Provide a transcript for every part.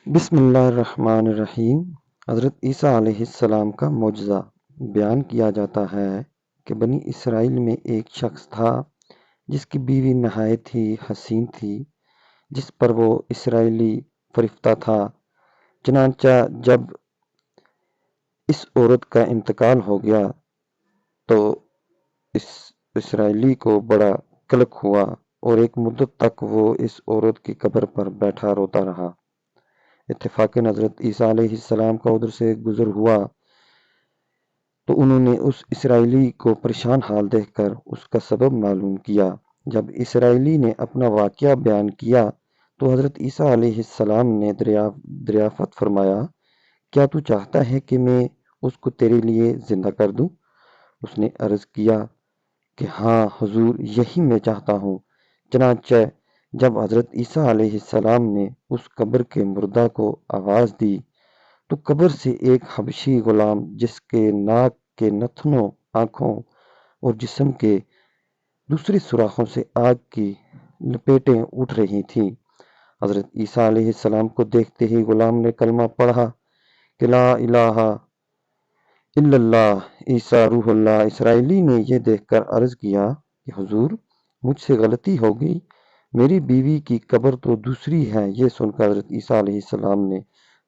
بسم اللہ الرحمن الرحیم۔ حضرت عیسیٰ علیہ السلام کا معجزہ بیان کیا جاتا ہے کہ بنی اسرائیل میں ایک شخص تھا جس کی بیوی نہایت ہی حسین تھی، جس پر وہ اسرائیلی فرفتہ تھا۔ چنانچہ جب اس عورت کا انتقال ہو گیا تو اس اسرائیلی کو بڑا قلق ہوا اور ایک مدت تک وہ اس عورت کی قبر پر بیٹھا روتا رہا۔ اتفاقاً حضرت عیسیٰ علیہ السلام کا ادھر سے گزر ہوا تو انہوں نے اس اسرائیلی کو پریشان حال دیکھ کر اس کا سبب معلوم کیا۔ جب اسرائیلی نے اپنا واقعہ بیان کیا تو حضرت عیسیٰ علیہ السلام نے دریافت فرمایا، کیا تو چاہتا ہے کہ میں اس کو تیرے لیے زندہ کر دوں؟ اس نے عرض کیا کہ ہاں حضور، یہی میں چاہتا ہوں۔ چنانچہ جب حضرت عیسیٰ علیہ السلام نے اس قبر کے مردہ کو آواز دی تو قبر سے ایک حبشی غلام، جس کے ناک کے نتنوں، آنکھوں اور جسم کے دوسرے سوراخوں سے آگ کی لپیٹیں اٹھ رہی تھیں، حضرت عیسیٰ علیہ السلام کو دیکھتے ہی غلام نے کلمہ پڑھا کہ لا الہ الا اللہ عیسیٰ روح اللہ۔ اسرائیلی نے یہ دیکھ کر عرض کیا کہ حضور، مجھ سے غلطی ہو گئی، میری بیوی کی قبر تو دوسری ہے۔ یہ سن کر حضرت عیسیٰ علیہ السلام نے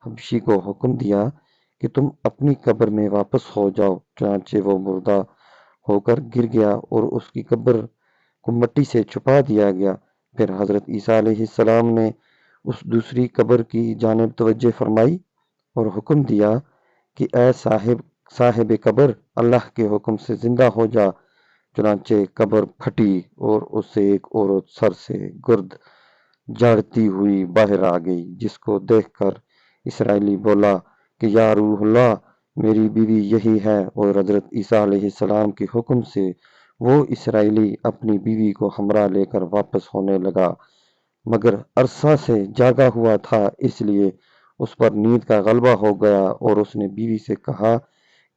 حبشی کو حکم دیا کہ تم اپنی قبر میں واپس ہو جاؤ۔ چنانچہ وہ مردہ ہو کر گر گیا اور اس کی قبر کو مٹی سے چھپا دیا گیا۔ پھر حضرت عیسیٰ علیہ السلام نے اس دوسری قبر کی جانب توجہ فرمائی اور حکم دیا کہ اے صاحب قبر، اللہ کے حکم سے زندہ ہو جا۔ چنانچہ قبر پھٹی اور اس سے ایک عورت سر سے گرد جھاڑتی ہوئی باہر آ گئی، جس کو دیکھ کر اسرائیلی بولا کہ یا روح اللہ، میری بیوی یہی ہے۔ اور حضرت عیسیٰ علیہ السلام کے حکم سے وہ اسرائیلی اپنی بیوی کو ہمراہ لے کر واپس ہونے لگا، مگر عرصہ سے جاگا ہوا تھا، اس لیے اس پر نیند کا غلبہ ہو گیا اور اس نے بیوی سے کہا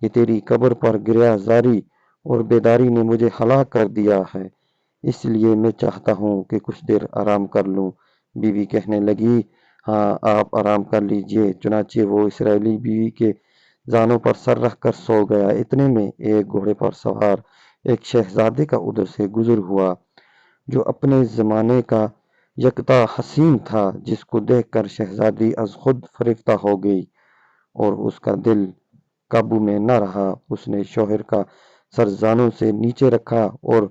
کہ تیری قبر پر گریہ زاری اور بیداری نے مجھے ہلاک کر دیا ہے، اس لیے میں چاہتا ہوں کہ کچھ دیر آرام کر لوں۔ بیوی کہنے لگی، ہاں آپ آرام کر لیجئے۔ چنانچہ وہ اسرائیلی بیوی کے زانوں پر سر رکھ کر سو گیا۔ اتنے میں ایک گھوڑے پر سوار ایک شہزادے کا ادھر سے گزر ہوا جو اپنے زمانے کا یکتا حسین تھا، جس کو دیکھ کر شہزادی از خود فریفتہ ہو گئی اور اس کا دل قابو میں نہ رہا۔ اس نے شوہر کا سر زانوں سے نیچے رکھا اور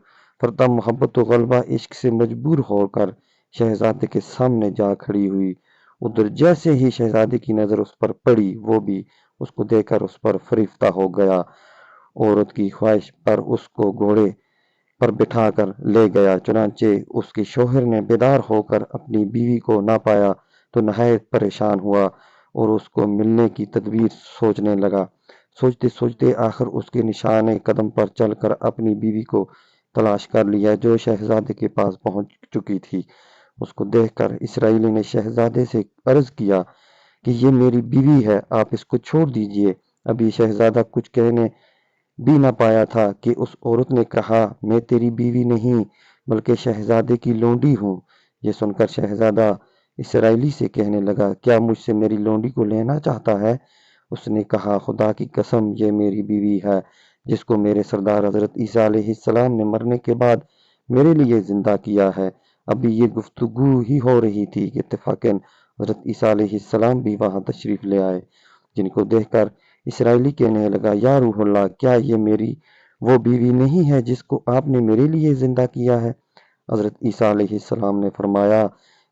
فرتا محبت و غلبہ عشق سے مجبور ہو کر شہزادے کے سامنے جا کھڑی ہوئی۔ ادھر جیسے ہی شہزادے کی نظر اس پر پڑی، وہ بھی اس کو دیکھ کر اس پر فریفتہ ہو گیا۔ عورت کی خواہش پر اس کو گھوڑے پر بٹھا کر لے گیا۔ چنانچہ اس کے شوہر نے بیدار ہو کر اپنی بیوی کو نہ پایا تو نہایت پریشان ہوا اور اس کو ملنے کی تدبیر سوچنے لگا۔ سوچتے سوچتے آخر اس کے نشان قدم پر چل کر اپنی بیوی کو تلاش کر لیا، جو شہزادے کے پاس پہنچ چکی تھی۔ اس کو دیکھ کر اسرائیلی نے شہزادے سے عرض کیا کہ یہ میری بیوی ہے، آپ اس کو چھوڑ دیجئے۔ ابھی شہزادہ کچھ کہنے بھی نہ پایا تھا کہ اس عورت نے کہا، میں تیری بیوی نہیں بلکہ شہزادے کی لونڈی ہوں۔ یہ سن کر شہزادہ اسرائیلی سے کہنے لگا، کیا مجھ سے میری لونڈی کو لینا چاہتا ہے؟ اس نے کہا، خدا کی قسم، یہ میری بیوی ہے جس کو میرے سردار حضرت عیسیٰ علیہ السلام نے مرنے کے بعد میرے لیے زندہ کیا ہے۔ ابھی یہ گفتگو ہی ہو رہی تھی کہ اتفاقاً حضرت عیسیٰ علیہ السلام بھی وہاں تشریف لے آئے، جن کو دیکھ کر اسرائیلی کہنے لگا، یا روح اللہ، کیا یہ میری وہ بیوی نہیں ہے جس کو آپ نے میرے لیے زندہ کیا ہے؟ حضرت عیسیٰ علیہ السلام نے فرمایا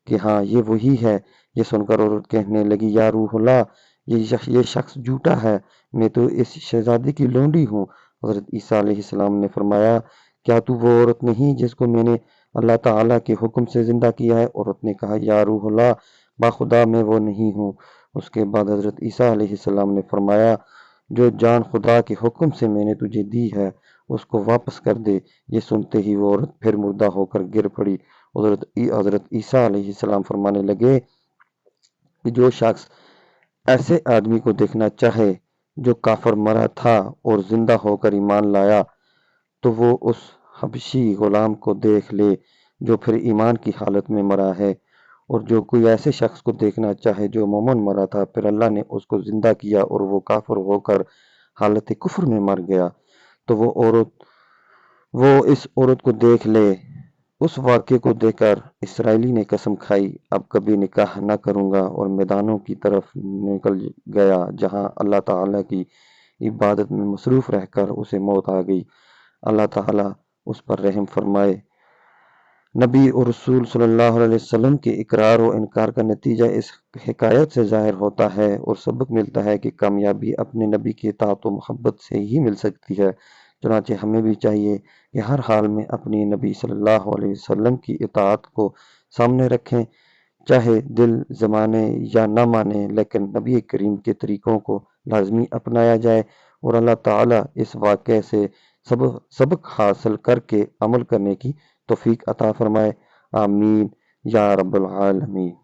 کہ ہاں یہ وہی ہے۔ یہ سن کر عورت کہنے لگی، یا روح اللہ، یہ شخص جھوٹا ہے، میں تو اس شہزادے کی لونڈی ہوں۔ حضرت عیسیٰ علیہ السلام نے فرمایا، کیا تو وہ عورت نہیں جس کو میں نے اللہ تعالیٰ کے حکم سے زندہ کیا ہے؟ عورت نے کہا، یا روح اللہ، باخدا میں وہ نہیں ہوں۔ اس کے بعد حضرت عیسیٰ علیہ السلام نے فرمایا، جو جان خدا کے حکم سے میں نے تجھے دی ہے اس کو واپس کر دے۔ یہ سنتے ہی وہ عورت پھر مردہ ہو کر گر پڑی۔ حضرت عیسیٰ علیہ السلام فرمانے لگے کہ جو شخص ایسے آدمی کو دیکھنا چاہے جو کافر مرا تھا اور زندہ ہو کر ایمان لایا، تو وہ اس حبشی غلام کو دیکھ لے جو پھر ایمان کی حالت میں مرا ہے اور جو کوئی ایسے شخص کو دیکھنا چاہے جو عموماً مرا تھا، پھر اللہ نے اس کو زندہ کیا اور وہ کافر ہو کر حالت کفر میں مر گیا، تو وہ اس عورت کو دیکھ لے۔ اس واقعے کو دیکھ کر اسرائیلی نے قسم کھائی، اب کبھی نکاح نہ کروں گا، اور میدانوں کی طرف نکل گیا جہاں اللہ تعالیٰ کی عبادت میں مصروف رہ کر اسے موت آ گئی۔ اللہ تعالیٰ اس پر رحم فرمائے۔ نبی اور رسول صلی اللہ علیہ وسلم کے اقرار و انکار کا نتیجہ اس حکایت سے ظاہر ہوتا ہے اور سبق ملتا ہے کہ کامیابی اپنے نبی کی اطاعت و محبت سے ہی مل سکتی ہے۔ چنانچہ ہمیں بھی چاہیے کہ ہر حال میں اپنی نبی صلی اللہ علیہ وسلم کی اطاعت کو سامنے رکھیں، چاہے دل زمانے یا نہ مانے، لیکن نبی کریم کے طریقوں کو لازمی اپنایا جائے، اور اللہ تعالیٰ اس واقعے سے سبق حاصل کر کے عمل کرنے کی توفیق عطا فرمائے۔ آمین یا رب العالمین۔